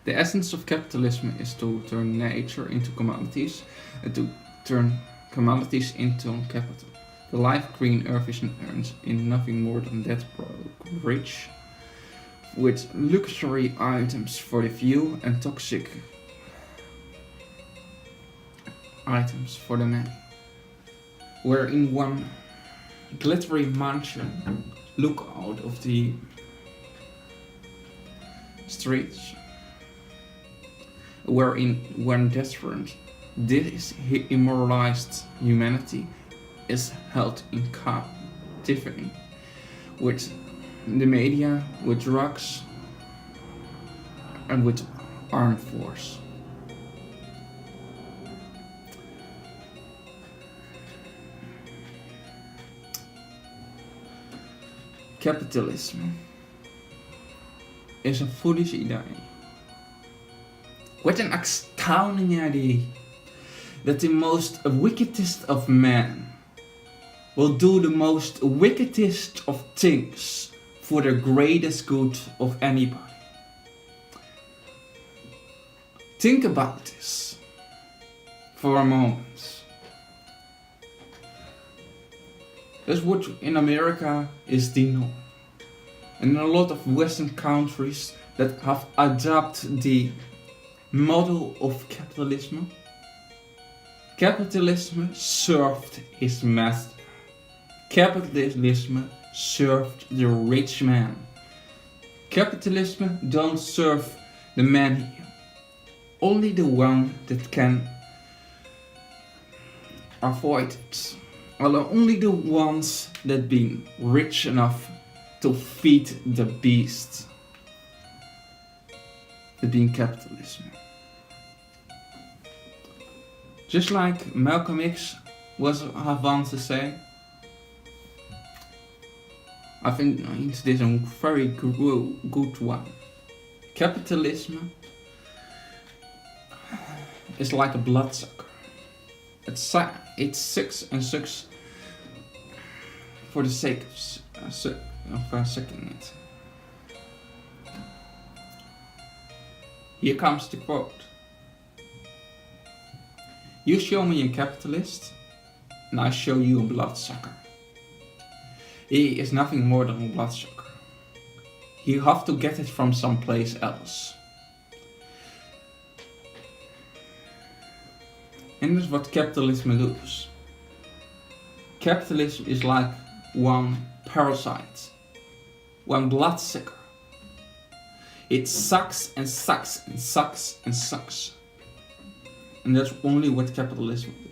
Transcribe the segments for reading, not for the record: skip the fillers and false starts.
The essence of capitalism is to turn nature into commodities and to turn commodities into capital. The life green earth is earned in nothing more than that broke rich with luxury items for the few and toxic items for the many. Where in one glittery mansion look out of the streets, wherein one restaurant this immoralized humanity is held in captivity with the media, with drugs, and with armed force. Capitalism is a foolish idea with an astounding idea that the most wickedest of men will do the most wickedest of things for the greatest good of anybody. Think about this for a moment. That's what in America is the norm. And in a lot of Western countries that have adopted the model of capitalism, capitalism served its master. Capitalism served the rich man. Capitalism don't serve the man, only the one that can avoid it. Well, only the ones that been rich enough to feed the beast. That being capitalism. Just like Malcolm X was once to say, I think this is a very good one. Capitalism is like a bloodsucker. It sucks and sucks for the sake of sucking it. Here comes the quote. You show me a capitalist, and I show you a bloodsucker. He is nothing more than a bloodsucker. You have to get it from someplace else. And that's what capitalism does. Capitalism is like one parasite, one bloodsucker. It sucks and sucks and sucks and sucks. And that's only what capitalism does.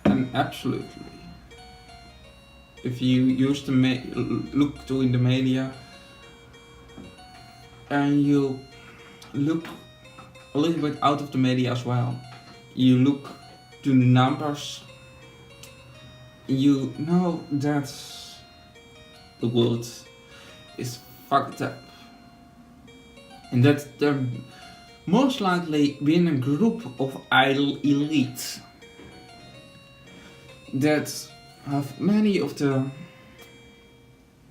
And absolutely, if you use the look to in the media and you look a little bit out of the media as well, you look to the numbers, you know that the world is fucked up. And that there most likely been a group of idle elites that have many of the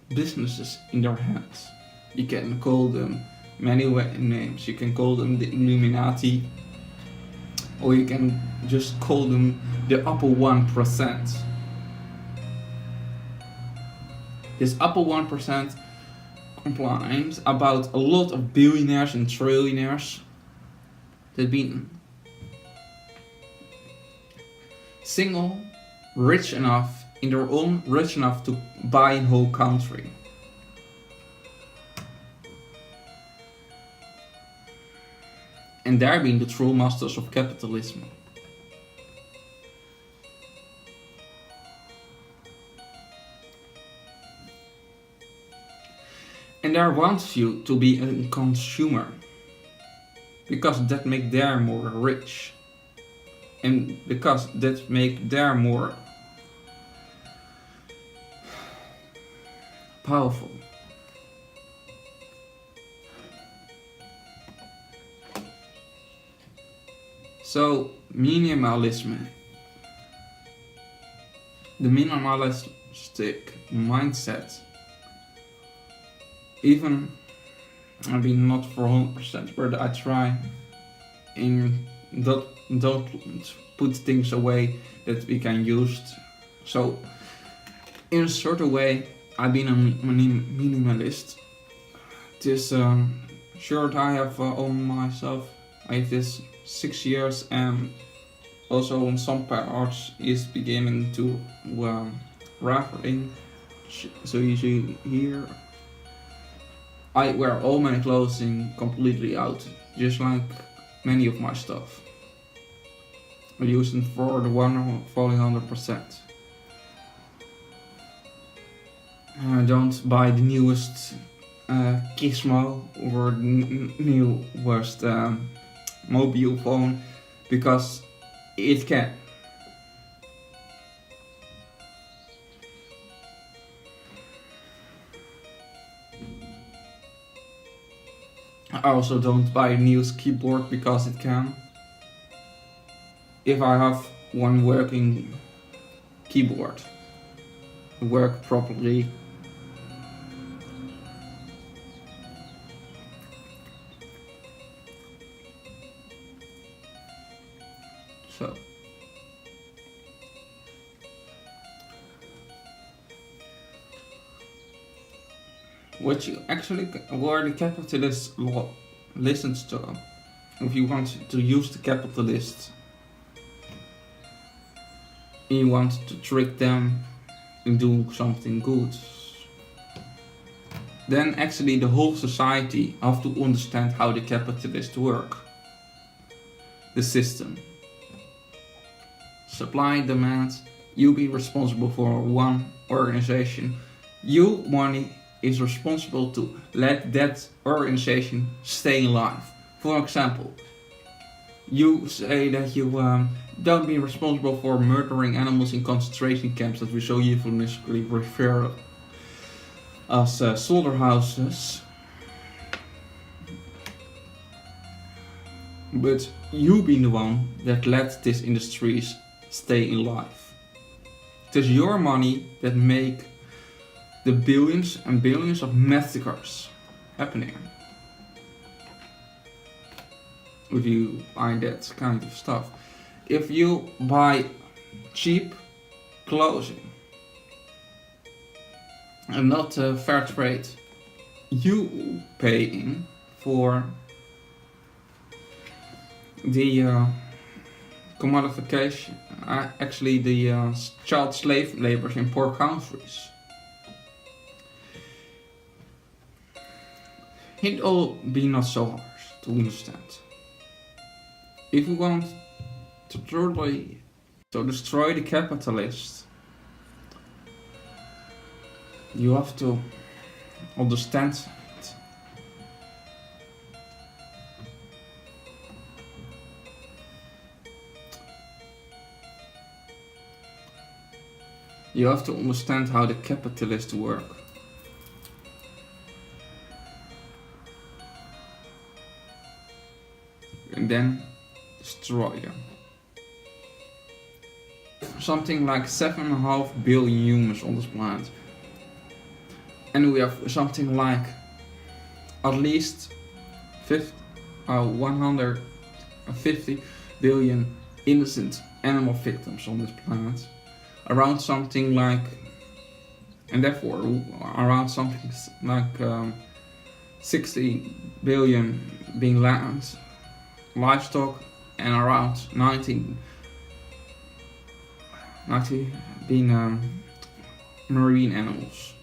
businesses in their hands. You can call them many names. You can call them the Illuminati, or you can just call them the upper 1%. This upper 1% complains about a lot of billionaires and trillionaires that been single, rich enough, in their own rich enough to buy a whole country. And they're being the true masters of capitalism. And they want you to be a consumer, because that make them more rich, and because that make them more powerful. So minimalism, the minimalistic mindset even, I mean, not for 100%, but I try in don't put things away that we can use. So in a certain way, I've been a minimalist. This shirt I have on myself, I have this 6 years, and also on some parts is beginning to raveling. So you see here, I wear all my clothing completely out, just like many of my stuff. I use them for the one falling 100%. I don't buy the newest Gizmo or the newest mobile phone because it can. I also don't buy a newest keyboard because it can. If I have one working keyboard, work properly, so what you actually, where the capitalist law listens to, if you want to use the capitalist, you want to trick them in doing something good, then actually the whole society have to understand how the capitalists work. The system. Supply, demand, you be responsible for one organization. You, money, is responsible to let that organization stay alive. For example, you say that you don't be responsible for murdering animals in concentration camps that we so euphemistically refer as slaughterhouses. But you be the one that let these industries stay alive. It is your money that make the billions and billions of massacres happening. If you buy that kind of stuff. If you buy cheap clothing and not fair trade, you paying for the commodification, actually the child slave labor in poor countries. It all be not so hard to understand. If we want to truly destroy the capitalists, you have to understand it. You have to understand how the capitalists work. And then destroy them. Something like 7.5 billion humans on this planet. And we have something like at least 150 billion innocent animal victims on this planet. Around something like, and therefore around something like 60 billion being land, livestock, and around 90 being marine animals.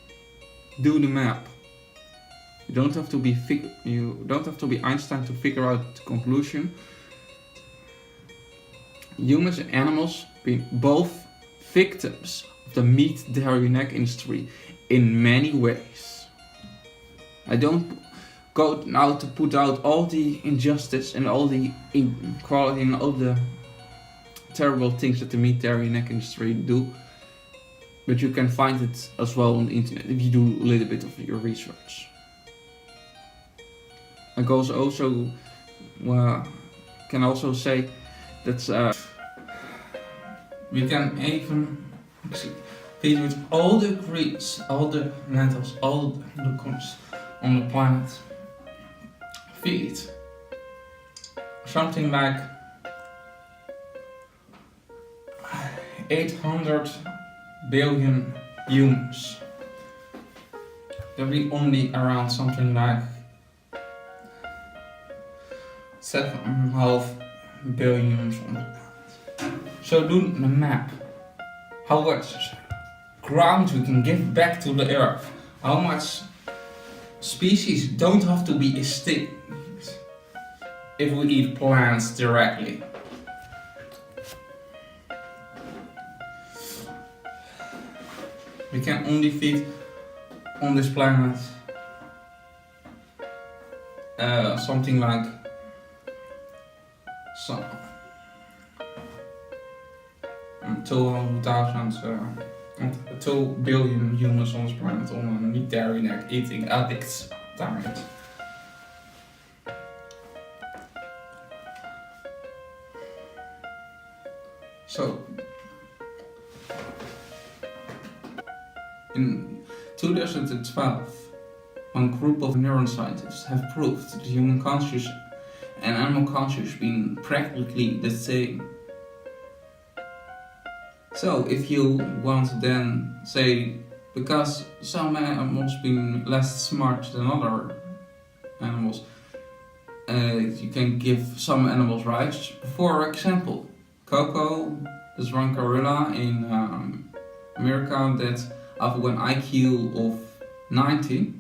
Do the map. You don't have to be Einstein to figure out the conclusion. Humans and animals being both victims of the meat, dairy, neck industry in many ways. I don't go now to put out all the injustice and all the inequality and all the terrible things that the meat, dairy, neck industry do, but you can find it as well on the internet if you do a little bit of your research. I can also say that we can even feed with all the greens, all the lentils, all the corns, on the planet feed something like 800 billion humans. There be only around something like 7.5 billion humans on the planet. So do the map. How much ground we can give back to the earth. How much species don't have to be extinct if we eat plants directly. We can only feed on this planet something like 2 billion humans on this planet on a meat-dairy eating addicts diet. So, in 2012, one group of neuroscientists have proved that human conscious and animal conscious being practically the same. So, if you want to then say, because some animals being less smart than other animals, you can give some animals rights. For example, Coco, this one gorilla in America that have an IQ of 90.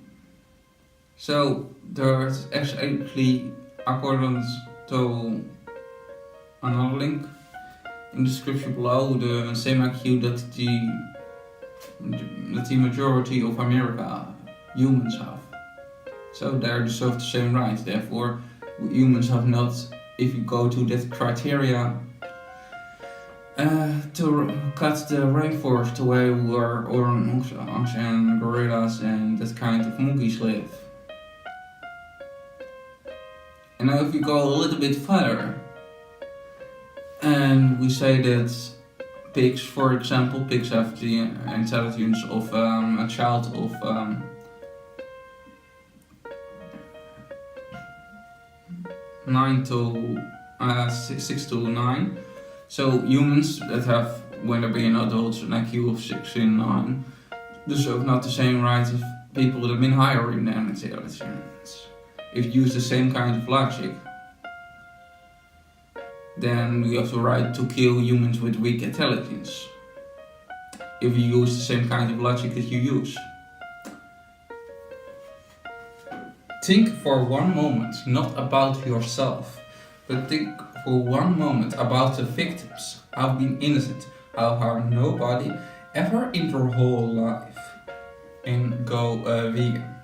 So there's actually, according to another link in the description below, the same IQ that the majority of America humans have. So they deserve the same rights. Therefore, humans have not, if you go to that criteria, to cut the rainforest away where orangutans and gorillas and that kind of monkeys live. And now if you go a little bit further, and we say that pigs, for example, pigs have the intelligence of a child of 6 to 9. So humans that have, when they're being adults, an IQ of 6 and 9, deserve not the same rights as people that have been higher in their intelligence. If you use the same kind of logic, then you have the right to kill humans with weak intelligence. If you use the same kind of logic that you use. Think for one moment not about yourself, but think for one moment about the victims who have been innocent, how harmed nobody ever in their whole life, and go vegan.